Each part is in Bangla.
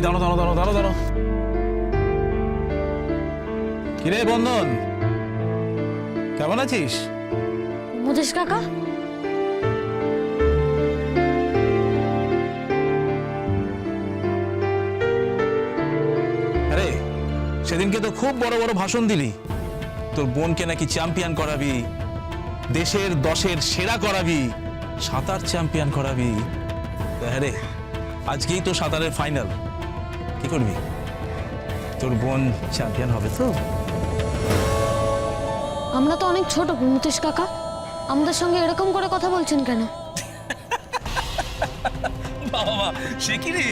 এই দাঁড়ো দাঁড়ো দাঁড়ো দাঁড়ো দাঁড়ো। কিরে বন্ধন, কেমন আছিস? মুদেশ কাকা, আরে সেদিনকে তো খুব বড় বড় ভাষণ দিলি, তোর বোনকে নাকি চ্যাম্পিয়ন করাবি, দেশের 10-এর সেরা করাবি, সাঁতার চ্যাম্পিয়ন করাবি। হ্যাঁ রে, আজকেই তো সাঁতারের ফাইনাল, কি করবি? তোর বোন চ্যাম্পিয়ন হবে তো? আমরা তো অনেক ছোট মুদেশ কাকা, আমাদের সঙ্গে এরকম করে কথা বলছেন কেন? বাবা সে কি রে,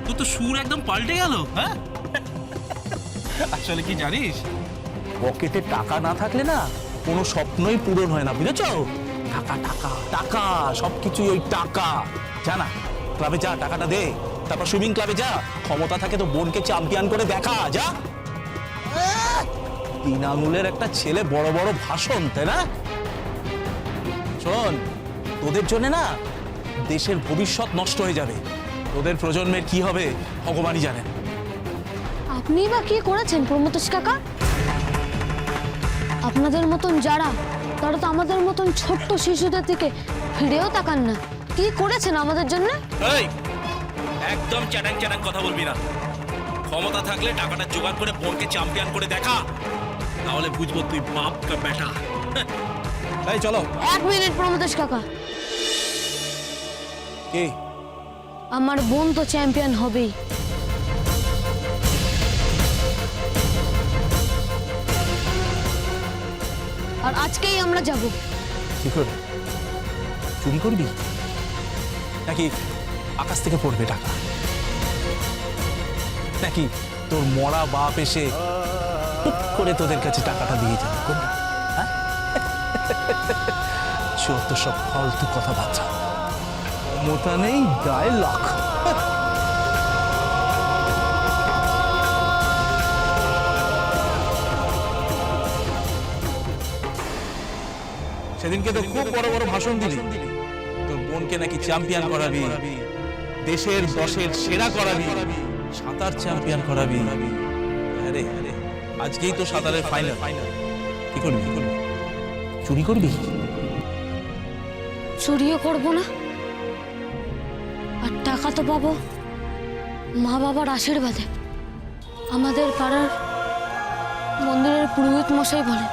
তোর তো সুর একদম পাল্টে গেল। হ্যাঁ, আসলে কি জানিস, পকেটে টাকা না থাকলে না কোনো স্বপ্নই পূরণ হয় না, বুঝেছ? টাকা টাকা টাকা, সবকিছুই ওই টাকা। জানা, ক্লাবে যা, টাকাটা দে, তারপর সুইমিং ক্লাবে যা, ক্ষমতা থাকে তো বোনকে চ্যাম্পিয়ন করে দেখা যা। 3 আঙুলের একটা ছেলে, বড় বড় ভাষণ, তাই না? শোন, তোদের জন্য না দেশের ভবিষ্যৎ নষ্ট হয়ে যাবে, তোদের প্রজন্মের কি হবে ভগবানই জানেন। আপনি বা কি করেছেন প্রমোদেশ কাকা? আপনাদের মতন যারা, তারা তো আমাদের মতন ছোট্ট শিশুদের দিকে ফিরেও তাকান না। কি করেছেন আমাদের জন্য? এই একদম চ্যাটাং চ্যাটাং কথা বলবি না। ক্ষমতা থাকলে টাকাটা জোগাড় করে বোনকে চ্যাম্পিয়ন করে দেখা, তাহলে বুঝবো তুই বাপ কা বেটা। এই চলো। 1 মিনিট প্রমোদেশ কাকা, কি? আমার বোন তো চ্যাম্পিয়ন হবেই। আর আজকেই আমরা যাব। কি করে? চুরি করবি নাকি আকাশ থেকে পড়বে টাকা? নাকি তোর মরা বাপ এসে টুক করে তোদের কাছে টাকাটা দিয়ে যাবে? কোনটা? হ্যাঁ? যত সব ফালতু কথাবার্তা, মোটা নেই গায়ে লাখ। সেদিনকে তো খুব বড় বড় ভাষণ দিলি, তোর বোনকে নাকি চ্যাম্পিয়ন করাবি, দেশের 10-এর সেরা করাবি, সাঁতার চ্যাম্পিয়ন করাবি। আরে আজকেই তো সাঁতারের ফাইনাল, কি করবি? চুরি করবি? চুরিও করব না, আর টাকা তো পাবো মা বাবার আশীর্বাদে। আমাদের পাড়ার মন্দিরের পুরোহিত মশাই বলেন,